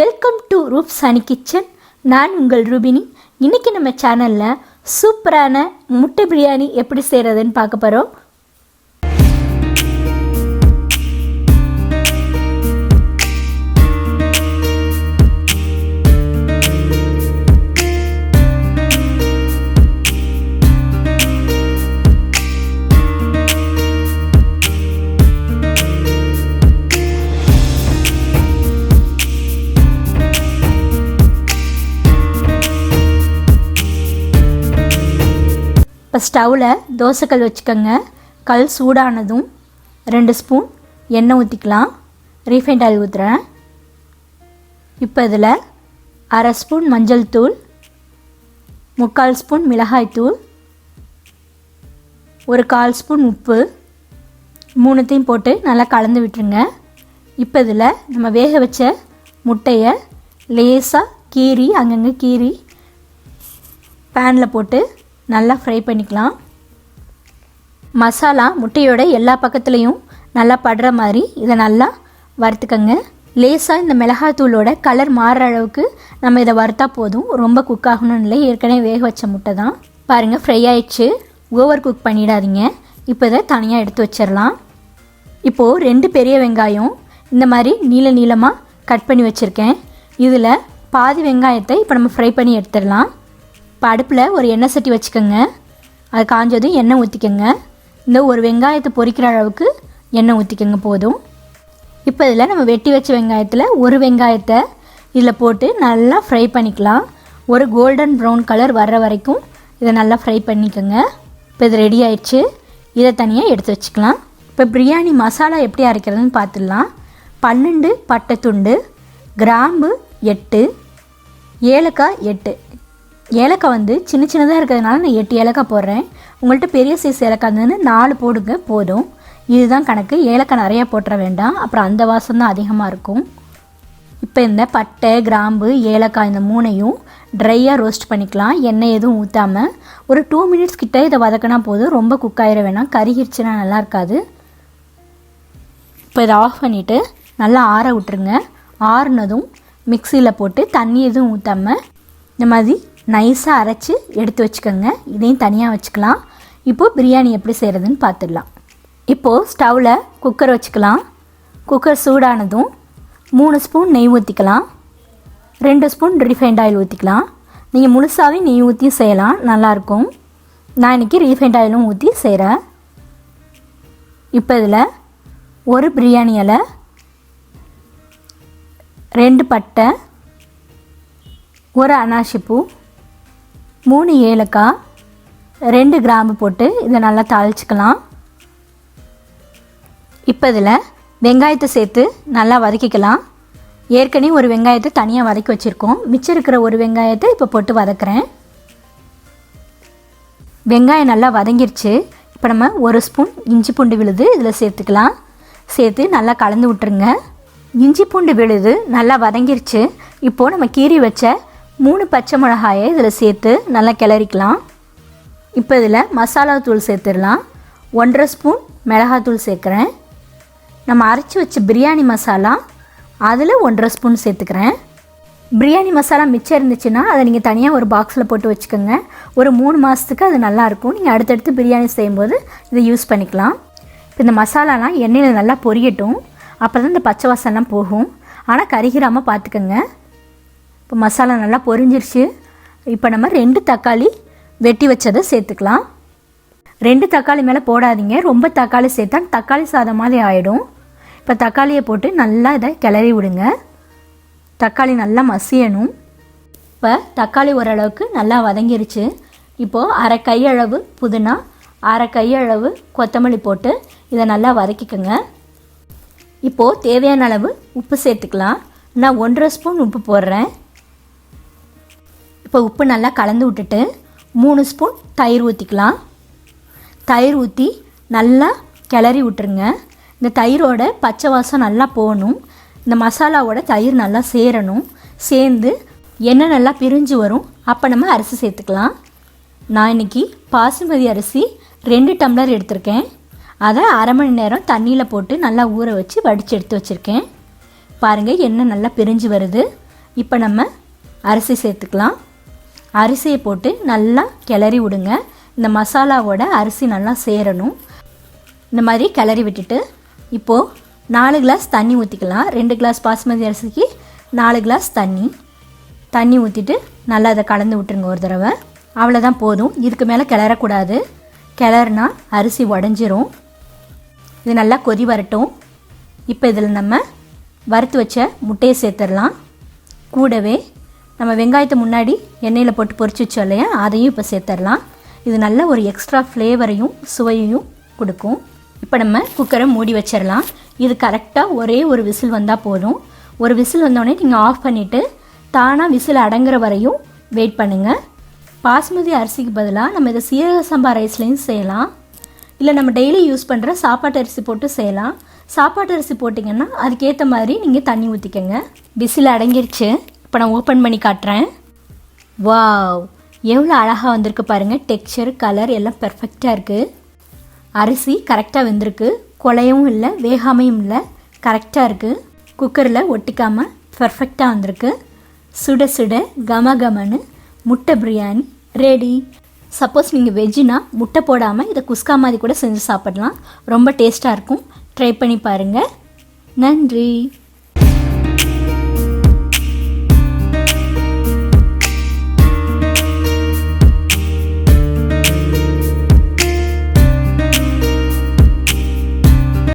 Welcome to ரூப்ஸ் kitchen. நான் உங்கள் ரூபினி. இன்றைக்கி நம்ம சேனலில் சூப்பரான முட்டை பிரியாணி எப்படி செய்கிறதுன்னு பார்க்க போகிறோம். இப்போ ஸ்டவ்வில் தோசைக்கல் வச்சுக்கோங்க. கல் சூடானதும் 2 ஸ்பூன் எண்ணெய் ஊற்றிக்கலாம். ரீஃபைண்ட் ஆயில் ஊற்றுறேன். இப்போ இதில் 1/2 ஸ்பூன் மஞ்சள் தூள், 3/4 ஸ்பூன் மிளகாய் தூள், 1/4 ஸ்பூன் உப்பு, 3த்தையும் போட்டு நல்லா கலந்து விட்டுருங்க. இப்போ இதில் நம்ம வேக வச்ச முட்டையை லேசாக கீறி அங்கங்கே கீறி பேனில் போட்டு நல்லா ஃப்ரை பண்ணிக்கலாம். மசாலா முட்டையோட எல்லா பக்கத்துலேயும் நல்லா படுற மாதிரி இதை நல்லா வறுத்துக்கங்க. லேசாக இந்த மிளகாத்தூளோட கலர் மாறுற அளவுக்கு நம்ம இதை வறுத்தா போதும். ரொம்ப குக் ஆகணும்னு இல்லை, ஏற்கனவே வேக வச்ச முட்டை தான். பாருங்கள், ஃப்ரை ஆயிடுச்சு. ஓவர் குக் பண்ணிடாதீங்க. இப்போ இதை தனியாக எடுத்து வச்சிடலாம். இப்போது 2 பெரிய வெங்காயம் இந்த மாதிரி நீளமாக கட் பண்ணி வச்சுருக்கேன். இதில் பாதி வெங்காயத்தை இப்போ நம்ம ஃப்ரை பண்ணி எடுத்துடலாம். இப்போ அடுப்பில் ஒரு எண்ணெய் சட்டி வச்சுக்கோங்க. அது காஞ்சதும் எண்ணெய் ஊற்றிக்கோங்க. இந்த ஒரு வெங்காயத்தை பொரிக்கிற அளவுக்கு எண்ணெய் ஊற்றிக்கோங்க போதும். இப்போ இதில் நம்ம வெட்டி வச்ச வெங்காயத்தில் ஒரு வெங்காயத்தை இதில் போட்டு நல்லா ஃப்ரை பண்ணிக்கலாம். ஒரு கோல்டன் ப்ரௌன் கலர் வர்ற வரைக்கும் இதை நல்லா ஃப்ரை பண்ணிக்கோங்க. இப்போ இது ரெடி ஆயிடுச்சு. இதை தனியாக எடுத்து வச்சுக்கலாம். இப்போ பிரியாணி மசாலா எப்படி அரைக்கிறதுன்னு பார்த்துடலாம். 12 பட்டை துண்டு, கிராம்பு 8, ஏலக்காய் 8. ஏலக்காய் வந்து சின்னதாக இருக்கிறதுனால நான் 8 ஏலக்காய் போடுறேன். உங்கள்கிட்ட பெரிய சைஸ் ஏலக்காய் இருந்ததுன்னு 4 போடுங்க போதும். இதுதான் கணக்கு. ஏலக்காய் நிறையா போட்டுற வேண்டாம், அப்புறம் அந்த வாசம் தான் அதிகமாக இருக்கும். இப்போ இந்த பட்டை, கிராம்பு, ஏலக்காய் இந்த 3ஐயும் ட்ரையாக ரோஸ்ட் பண்ணிக்கலாம். எண்ணெய் எதுவும் ஊற்றாமல் ஒரு 2 மினிட்ஸ் கிட்ட இதை வதக்கினா போதும். ரொம்ப குக் ஆகிட வேணாம், கருகிருச்சுன்னா நல்லா இருக்காது. இப்போ இதை ஆஃப் பண்ணிவிட்டு நல்லா ஆற விட்டுருங்க. ஆறுனதும் மிக்சியில் போட்டு தண்ணி எதுவும் ஊற்றாமல் இந்த மாதிரி நைஸாக அரைச்சி எடுத்து வச்சுக்கோங்க. இதையும் தனியாக வச்சுக்கலாம். இப்போது பிரியாணி எப்படி செய்கிறதுன்னு பார்த்துடலாம். இப்போது ஸ்டவ்வில் குக்கர் வச்சுக்கலாம். குக்கர் சூடானதும் 3 ஸ்பூன் நெய் ஊற்றிக்கலாம். 2 ஸ்பூன் ரீஃபைண்ட் ஆயில் ஊற்றிக்கலாம். நீங்கள் முழுசாகவே நெய் ஊற்றியும் செய்யலாம், நல்லாயிருக்கும். நான் இன்றைக்கி ரீஃபைண்ட் ஆயிலும் ஊற்றி செய்கிறேன். இப்போ இதில் ஒரு பிரியாணி இலை, 2 பட்டை, 1 அனாசிப்பூ, 3 ஏலக்காய், 2 கிராம்பு போட்டு இதை நல்லா தாளிச்சிக்கலாம். இப்போ இதில் வெங்காயத்தை சேர்த்து நல்லா வதக்கிக்கலாம். ஏற்கனவே ஒரு வெங்காயத்தை தனியாக வதக்கி வச்சுருக்கோம். மிச்சம் இருக்கிற ஒரு வெங்காயத்தை இப்போ போட்டு வதக்குறேன். வெங்காயம் நல்லா வதங்கிருச்சு. இப்போ நம்ம 1 ஸ்பூன் இஞ்சி பூண்டு விழுது இதில் சேர்த்துக்கலாம். சேர்த்து நல்லா கலந்து விட்டுருங்க. இஞ்சி பூண்டு விழுது நல்லா வதங்கிருச்சு. இப்போது நம்ம கீறி வச்ச 3 பச்சை மிளகாயை இதில் சேர்த்து நல்லா கிளறிக்கலாம். இப்போ இதில் மசாலா தூள் சேர்த்துடலாம். 1/2 ஸ்பூன் மிளகாத்தூள் சேர்க்குறேன். நம்ம அரைச்சி வச்ச பிரியாணி மசாலா அதில் 1/2 ஸ்பூன் சேர்த்துக்கிறேன். பிரியாணி மசாலா மிச்சம் இருந்துச்சுன்னா அதை நீங்கள் தனியாக ஒரு பாக்ஸில் போட்டு வச்சுக்கோங்க. ஒரு 3 மாதத்துக்கு அது நல்லாயிருக்கும். நீங்கள் அடுத்தடுத்து பிரியாணி செய்யும்போது இதை யூஸ் பண்ணிக்கலாம். இப்போ இந்த மசாலாலாம் எண்ணெயில் நல்லா பொரியட்டும். அப்போ தான் இந்த பச்சை வாசம்லாம் போகும். ஆனால் கருகிராமல் பார்த்துக்கோங்க. இப்போ மசாலா நல்லா பொரிஞ்சிருச்சு. இப்போ நம்ம 2 தக்காளி வெட்டி வச்சதை சேர்த்துக்கலாம். 2 தக்காளி மேலே போடாதீங்க. ரொம்ப தக்காளி சேர்த்தா தக்காளி சாதம் மாதிரி ஆகிடும். இப்போ தக்காளியை போட்டு நல்லா இதை கிளறி விடுங்க. தக்காளி நல்லா மசியணும். இப்போ தக்காளி ஓரளவுக்கு நல்லா வதங்கிருச்சு. இப்போது 1/2 கையளவு புதினா, 1/2 கையளவு கொத்தமல்லி போட்டு இதை நல்லா வதக்கிக்கோங்க. இப்போது தேவையான அளவு உப்பு சேர்த்துக்கலாம். நான் 1/2 ஸ்பூன் உப்பு போடுறேன். இப்போ உப்பு நல்லா கலந்து விட்டுட்டு 3 ஸ்பூன் தயிர் ஊற்றிக்கலாம். தயிர் ஊற்றி நல்லா கிளறி விட்டுருங்க. இந்த தயிரோட பச்சை வாசம் நல்லா போகணும். இந்த மசாலாவோட தயிர் நல்லா சேரணும். சேர்ந்து எண்ணெய் நல்லா பிரிஞ்சு வரும். அப்போ நம்ம அரிசி சேர்த்துக்கலாம். நான் இன்றைக்கி பாசுமதி அரிசி 2 டம்ளர் எடுத்திருக்கேன். அதை 1/2 மணி நேரம் தண்ணியில் போட்டு நல்லா ஊற வச்சு வடித்து எடுத்து வச்சுருக்கேன். பாருங்கள், எண்ணெய் நல்லா பிரிஞ்சு வருது. இப்போ நம்ம அரிசி சேர்த்துக்கலாம். அரிசியை போட்டு நல்லா கிளறி விடுங்க. இந்த மசாலாவோட அரிசி நல்லா சேரணும். இந்த மாதிரி கிளறி விட்டுட்டு இப்போது 4 கிளாஸ் தண்ணி ஊற்றிக்கலாம். 2 கிளாஸ் பாஸ்மதி அரிசிக்கு 4 கிளாஸ் தண்ணி ஊற்றிட்டு நல்லா அதை கலந்து விட்டுருங்க ஒரு தடவை. அவ்வளோதான் போதும். இதுக்கு மேலே கிளறக்கூடாது. கிளறுனா அரிசி உடஞ்சிரும். இது நல்லா கொதி வரட்டும். இப்போ இதில் நம்ம வறுத்து வச்ச முட்டையை சேர்த்துடலாம். கூடவே நம்ம வெங்காயத்தை முன்னாடி எண்ணெயில் போட்டு பொரிச்சு வச்சோம் இல்லையா, அதையும் இப்போ சேர்த்துடலாம். இது நல்ல ஒரு எக்ஸ்ட்ரா ஃப்ளேவரையும் சுவையையும் கொடுக்கும். இப்போ நம்ம குக்கரை மூடி வச்சிடலாம். இது கரெக்டாக ஒரே ஒரு விசில் வந்தால் போதும். ஒரு விசில் வந்தோடனே நீங்கள் ஆஃப் பண்ணிவிட்டு தானாக விசில் அடங்குற வரையும் வெயிட் பண்ணுங்கள். பாஸ்மதி அரிசிக்கு பதிலாக நம்ம இதை சீரக சம்பா ரைஸ்லேயும் செய்யலாம். இல்லை நம்ம டெய்லி யூஸ் பண்ணுற சாப்பாட்டு அரிசி போட்டு செய்யலாம். சாப்பாட்டு அரிசி போட்டிங்கன்னா அதுக்கேற்ற மாதிரி நீங்கள் தண்ணி ஊற்றிக்கங்க. விசில் அடங்கிருச்சு. இப்போ நான் ஓப்பன் பண்ணி காட்டுறேன். வாவ், எவ்வளோ அழகாக வந்திருக்கு பாருங்கள். டெக்ஸ்சர், கலர் எல்லாம் பெர்ஃபெக்டாக இருக்குது. அரிசி கரெக்டாக வெந்திருக்கு. குழையவும் இல்லை, வேகாமையும் இல்லை, கரெக்டாக இருக்குது. குக்கரில் ஒட்டிக்காமல் பெர்ஃபெக்டாக வந்திருக்கு. சுட சுட கமகமன்னு முட்டை பிரியாணி ரெடி. சப்போஸ் நீங்கள் வெஜ்ஜுனா முட்டை போடாமல் இதை குஸ்கா மாதிரி கூட செஞ்சு சாப்பிடலாம். ரொம்ப டேஸ்ட்டாக இருக்கும். ட்ரை பண்ணி பாருங்கள். நன்றி.